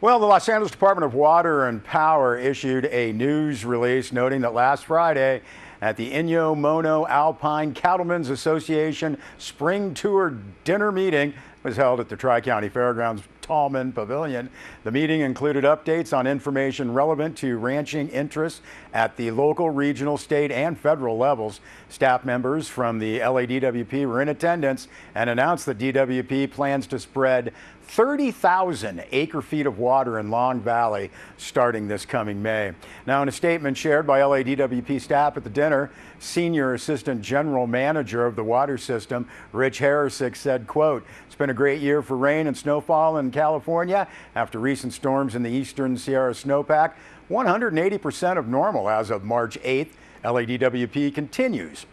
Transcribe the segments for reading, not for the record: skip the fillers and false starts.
Well, the Los Angeles Department of Water and Power issued a news release noting that last Friday at the Inyo Mono Alpine Cattlemen's Association Spring Tour Dinner Meeting was held at the Tri-County Fairgrounds Tallman Pavilion. The meeting included updates on information relevant to ranching interests at the local, regional, state, and federal levels. Staff members from the LADWP were in attendance and announced that DWP plans to spread 30,000 acre-feet of water in Long Valley starting this coming May. Now, in a statement shared by LADWP staff at the dinner, Senior Assistant General Manager of the water system, Rich Harrisick, said, quote, "It's been a great year for rain and snowfall in California after recent storms in the eastern Sierra snowpack. 180% of normal as of March 8th. LADWP continues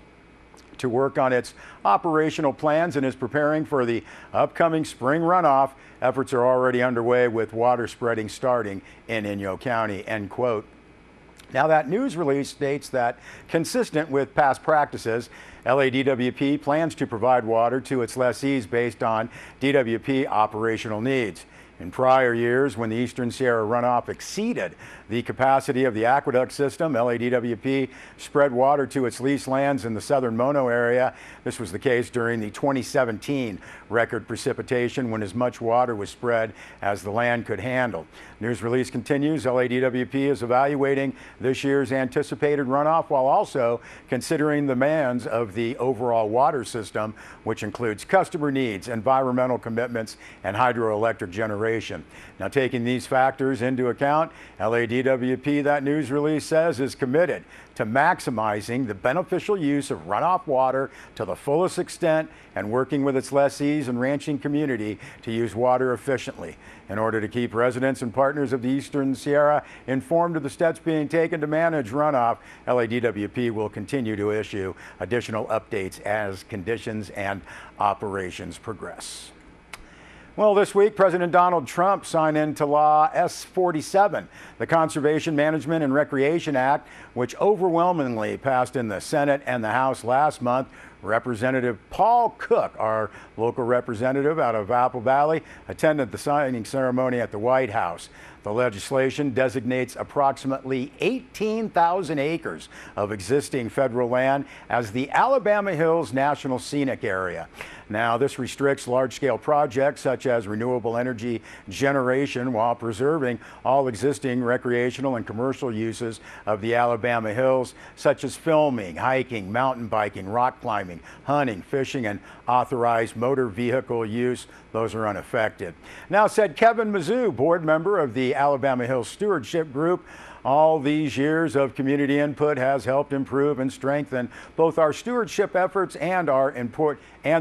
to work on its operational plans and is preparing for the upcoming spring runoff. Efforts are already underway with water spreading starting in Inyo County," end quote. Now, that news release states that, consistent with past practices, LADWP plans to provide water to its lessees based on DWP operational needs. In prior years, when the Eastern Sierra runoff exceeded the capacity of the aqueduct system, LADWP spread water to its leased lands in the southern Mono area. This was the case during the 2017 record precipitation, when as much water was spread as the land could handle. News release continues, LADWP is evaluating this year's anticipated runoff while also considering the demands of the overall water system, which includes customer needs, environmental commitments, and hydroelectric generation. Now, taking these factors into account, LADWP, that news release says, is committed to maximizing the beneficial use of runoff water to the fullest extent and working with its lessees and ranching community to use water efficiently. In order to keep residents and partners of the Eastern Sierra informed of the steps being taken to manage runoff, LADWP will continue to issue additional updates as conditions and operations progress. Well, this week, President Donald Trump signed into law S-47, the Conservation Management and Recreation Act, which overwhelmingly passed in the Senate and the House last month. Representative Paul Cook, our local representative out of Apple Valley, attended the signing ceremony at the White House. The legislation designates approximately 18,000 acres of existing federal land as the Alabama Hills National Scenic Area. Now, this restricts large-scale projects such as renewable energy generation while preserving all existing recreational and commercial uses of the Alabama Hills, such as filming, hiking, mountain biking, rock climbing, hunting, fishing, and authorized motor vehicle use. Those are unaffected. Now, said Kevin Mizzou, board member of the Alabama Hills Stewardship Group, all these years of community input has helped improve and strengthen both our stewardship efforts and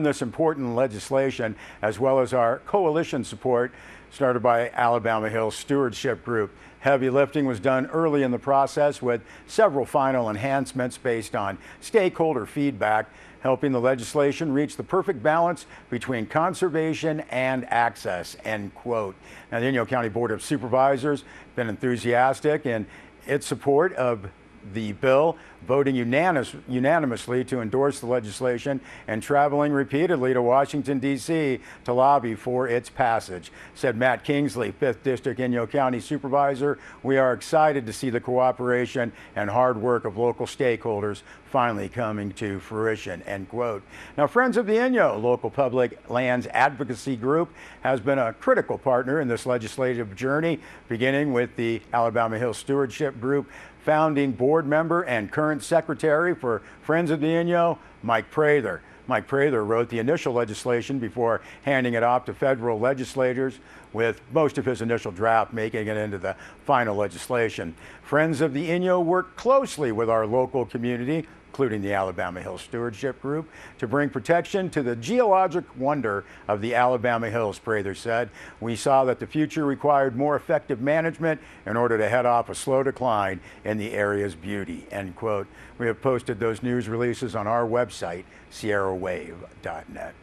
this important legislation, as well as our coalition support started by Alabama Hills Stewardship Group. Heavy lifting was done early in the process with several final enhancements based on stakeholder feedback, helping the legislation reach the perfect balance between conservation and access, end quote. Now, the Inyo County Board of Supervisors been enthusiastic in its support of the bill, voting unanimously to endorse the legislation and traveling repeatedly to Washington, D.C. to lobby for its passage. Said Matt Kingsley, 5th District Inyo County Supervisor, "We are excited to see the cooperation and hard work of local stakeholders finally coming to fruition," end quote. Now, Friends of the Inyo, local public lands advocacy group, has been a critical partner in this legislative journey, beginning with the Alabama Hills Stewardship Group founding board member and current secretary for Friends of the Inyo, Mike Prather. Mike Prather wrote the initial legislation before handing it off to federal legislators, with most of his initial draft making it into the final legislation. Friends of the Inyo work closely with our local community, including the Alabama Hills Stewardship Group, to bring protection to the geologic wonder of the Alabama Hills, Prather said. "We saw that the future required more effective management in order to head off a slow decline in the area's beauty," end quote. We have posted those news releases on our website, sierrawave.net.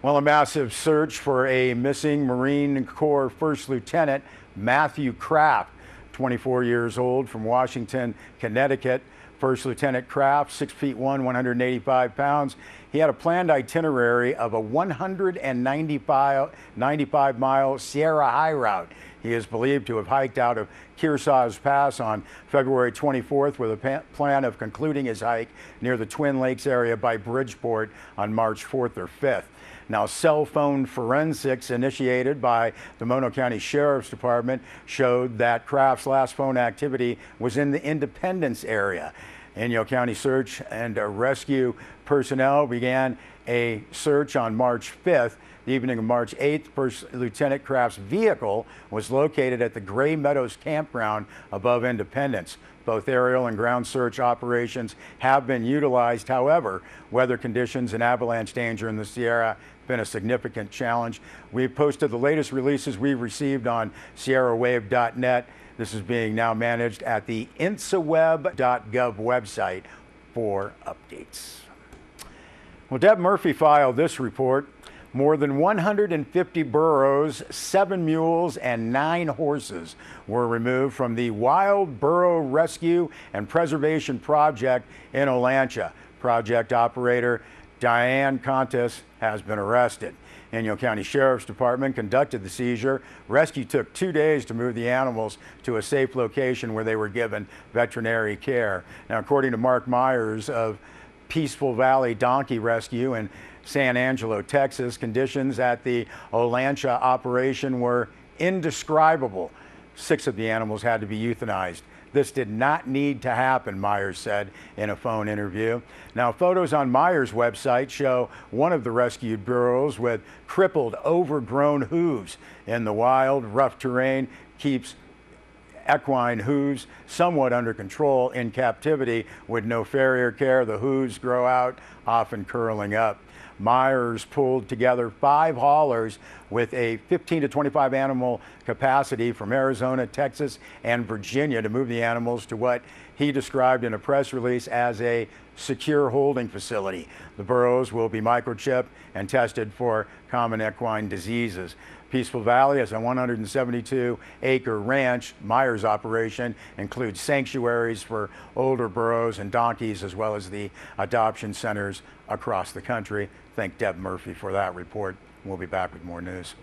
Well, a massive search for a missing Marine Corps First Lieutenant Matthew Kraft, 24 years old, from Washington, Connecticut, First Lieutenant Kraft, 6 feet 1, 185 pounds. He had a planned itinerary of a 195-mile Sierra High route. He is believed to have hiked out of Kearsarge Pass on February 24th with a plan of concluding his hike near the Twin Lakes area by Bridgeport on March 4th or 5th. Now, cell phone forensics initiated by the Mono County Sheriff's Department showed that Kraft's last phone activity was in the Independence area. Inyo County search and rescue personnel began a search on March 5th. The evening of March 8th, First Lieutenant Kraft's vehicle was located at the Gray Meadows campground above Independence. Both aerial and ground search operations have been utilized. However, weather conditions and avalanche danger in the Sierra have been a significant challenge. We've posted the latest releases we've received on sierrawave.net. This is being now managed at the insaweb.gov website for updates. Well, Deb Murphy filed this report. More than 150 burros, 7 mules, and 9 horses were removed from the Wild Burro Rescue and Preservation Project in Olancha. Project operator Diane Contis has been arrested. Inyo County Sheriff's Department conducted the seizure. Rescue took 2 days to move the animals to a safe location where they were given veterinary care. Now, according to Mark Myers of Peaceful Valley Donkey Rescue in San Angelo, Texas, conditions at the Olancha operation were indescribable. 6 of the animals had to be euthanized. This did not need to happen, Myers said in a phone interview. Now, photos on Myers' website show one of the rescued burros with crippled, overgrown hooves. In the wild, rough terrain keeps equine hooves somewhat under control. In captivity, with no farrier care, the hooves grow out, often curling up. Myers pulled together 5 haulers with a 15 to 25 animal capacity from Arizona, Texas, and Virginia to move the animals to what he described in a press release as a secure holding facility. The burros will be microchipped and tested for common equine diseases. Peaceful Valley is a 172-acre ranch. Myers' operation includes sanctuaries for older burros and donkeys, as well as the adoption centers across the country. Thank Deb Murphy for that report. We'll be back with more news.